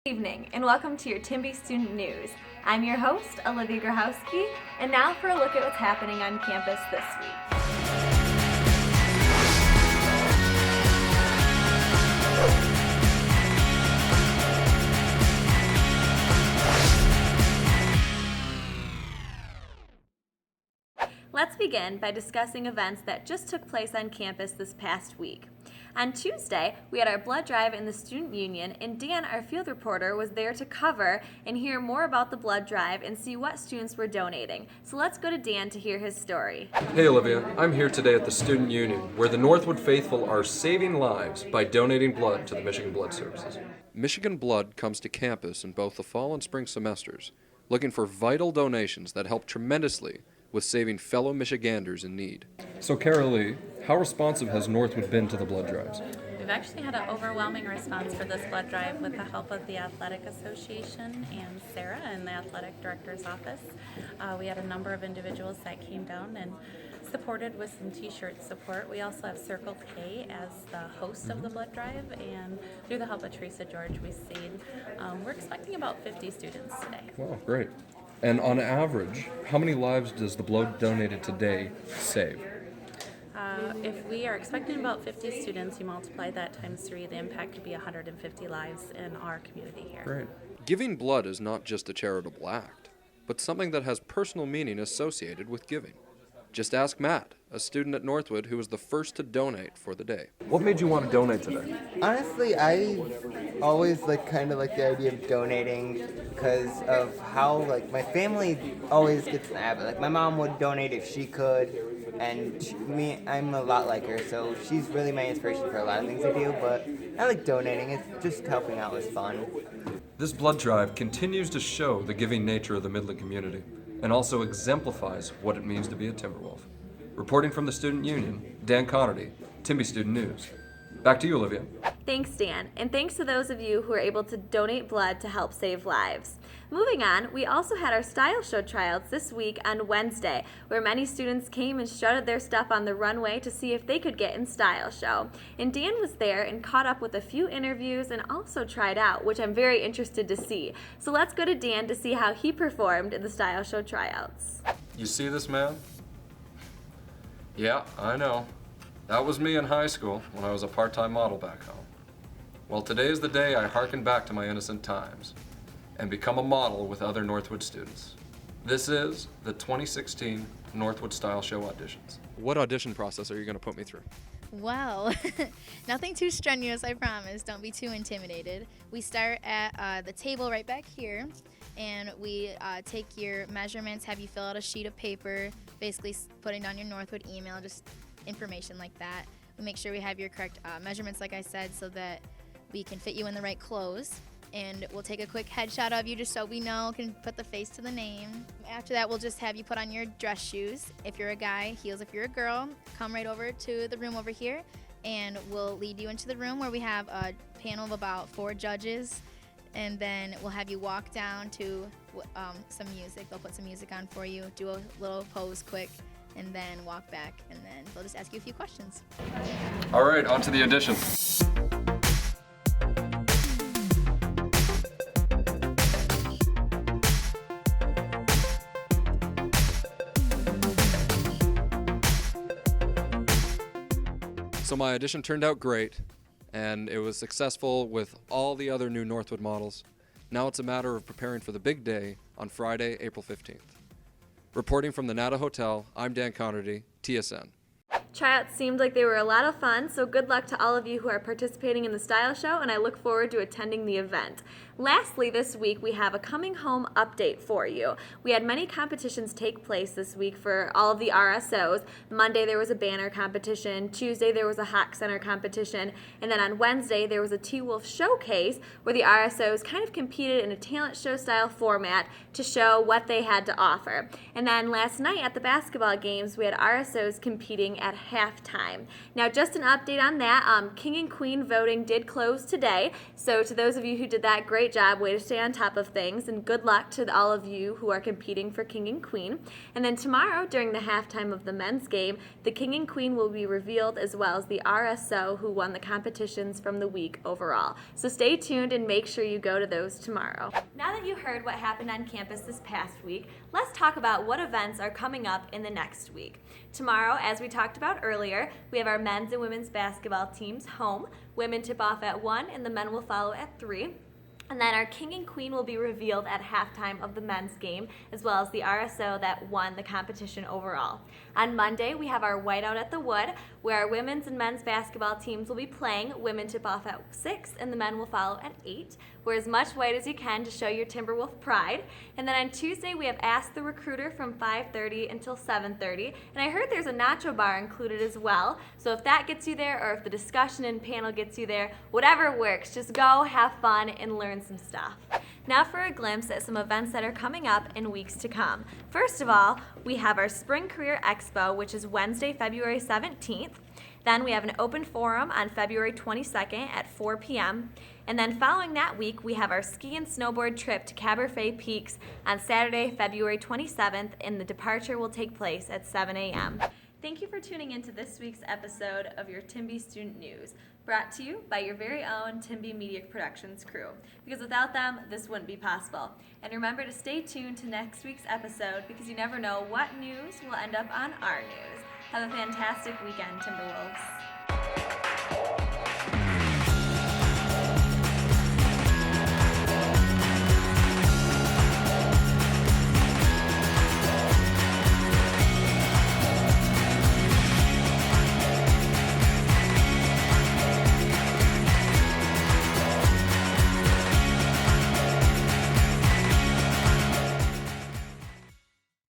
Good evening and welcome to your Timby Student News. I'm your host, Olivia Grahowski, and now for a look at what's happening on campus this week. Let's begin by discussing events that just took place on campus this past week. On Tuesday, we had our blood drive in the Student Union, and Dan, our field reporter, was there to cover and hear more about the blood drive and see what students were donating. So let's go to Dan to hear his story. Hey Olivia, I'm here today at the Student Union, where the Northwood faithful are saving lives by donating blood to the Michigan Blood Services. Michigan Blood comes to campus in both the fall and spring semesters, looking for vital donations that help tremendously with saving fellow Michiganders in need. So Carol Lee, how responsive has Northwood been to the blood drives? We've actually had an overwhelming response for this blood drive with the help of the Athletic Association and Sarah in the Athletic Director's office. We had a number of individuals that came down and supported with some t-shirt support. We also have Circle K as the host of the blood drive, and through the help of Teresa George, we stayed. We're expecting about 50 students today. Wow, great. And on average, how many lives does the blood donated today save? If we are expecting about 50 students, you multiply that times 3, the impact could be 150 lives in our community here. Great. Giving blood is not just a charitable act, but something that has personal meaning associated with giving. Just ask Matt, a student at Northwood who was the first to donate for the day. What made you want to donate today? Honestly, I always kind of like the idea of donating because of how my family always gets an habit. My mom would donate if she could, and I'm a lot like her, so she's really my inspiration for a lot of things I do. But I like donating. It's just helping out is fun. This blood drive continues to show the giving nature of the Midland community and also exemplifies what it means to be a Timberwolf. Reporting from the Student Union, Dan Connerty, Timby Student News. Back to you, Olivia. Thanks, Dan, and thanks to those of you who were able to donate blood to help save lives. Moving on, we also had our style show tryouts this week on Wednesday, where many students came and strutted their stuff on the runway to see if they could get in style show. And Dan was there and caught up with a few interviews and also tried out, which I'm very interested to see. So let's go to Dan to see how he performed in the style show tryouts. You see this man? Yeah, I know. That was me in high school when I was a part-time model back home. Well, today is the day I hearken back to my innocent times and become a model with other Northwood students. This is the 2016 Northwood Style Show auditions. What audition process are you going to put me through? Well, nothing too strenuous, I promise. Don't be too intimidated. We start at the table right back here, and we take your measurements, have you fill out a sheet of paper, basically putting down your Northwood email, just information like that. We make sure we have your correct measurements, like I said, so that we can fit you in the right clothes. And we'll take a quick headshot of you just so we know, can put the face to the name. After that, we'll just have you put on your dress shoes. If you're a guy, heels if you're a girl. Come right over to the room over here, and we'll lead you into the room where we have a panel of about 4 judges. And then we'll have you walk down to some music. They'll put some music on for you, do a little pose quick, and then walk back. And then they'll just ask you a few questions. All right, on to the audition. So my audition turned out great, and it was successful with all the other new Northwood models. Now it's a matter of preparing for the big day on Friday, April 15th. Reporting from the Nada Hotel, I'm Dan Connerty, TSN. Tryouts seemed like they were a lot of fun, so good luck to all of you who are participating in the style show, and I look forward to attending the event. Lastly, this week we have a coming home update for you. We had many competitions take place this week for all of the RSOs. Monday there was a banner competition, Tuesday there was a Hawk Center competition, and then on Wednesday there was a T-Wolf showcase where the RSOs kind of competed in a talent show style format to show what they had to offer. And then last night at the basketball games we had RSOs competing at halftime. Now, just an update on that, King and Queen voting did close today, so to those of you who did that, great job, way to stay on top of things, and good luck to all of you who are competing for King and Queen. And then tomorrow, during the halftime of the men's game, the King and Queen will be revealed, as well as the RSO who won the competitions from the week overall. So stay tuned and make sure you go to those tomorrow. Now that you heard what happened on campus this past week, let's talk about what events are coming up in the next week. Tomorrow, as we talked about earlier, we have our men's and women's basketball teams home. Women tip off at 1 and the men will follow at 3. And then our King and Queen will be revealed at halftime of the men's game, as well as the RSO that won the competition overall. On Monday, we have our Whiteout at the Wood, where our women's and men's basketball teams will be playing. Women tip off at 6, and the men will follow at 8. Wear as much white as you can to show your Timberwolf pride. And then on Tuesday, we have Ask the Recruiter from 5:30 until 7:30. And I heard there's a nacho bar included as well. So if that gets you there, or if the discussion and panel gets you there, whatever works, just go, have fun, and learn some stuff. Now for a glimpse at some events that are coming up in weeks to come. First of all, we have our Spring Career Expo, which is Wednesday, February 17th. Then we have an open forum on February 22nd at 4 p.m. And then following that week, we have our ski and snowboard trip to Cabernet Peaks on Saturday, February 27th, and the departure will take place at 7 a.m. Thank you for tuning into this week's episode of your Timby Student News, brought to you by your very own Timby Media Productions crew, because without them, this wouldn't be possible. And remember to stay tuned to next week's episode, because you never know what news will end up on our news. Have a fantastic weekend, Timberwolves.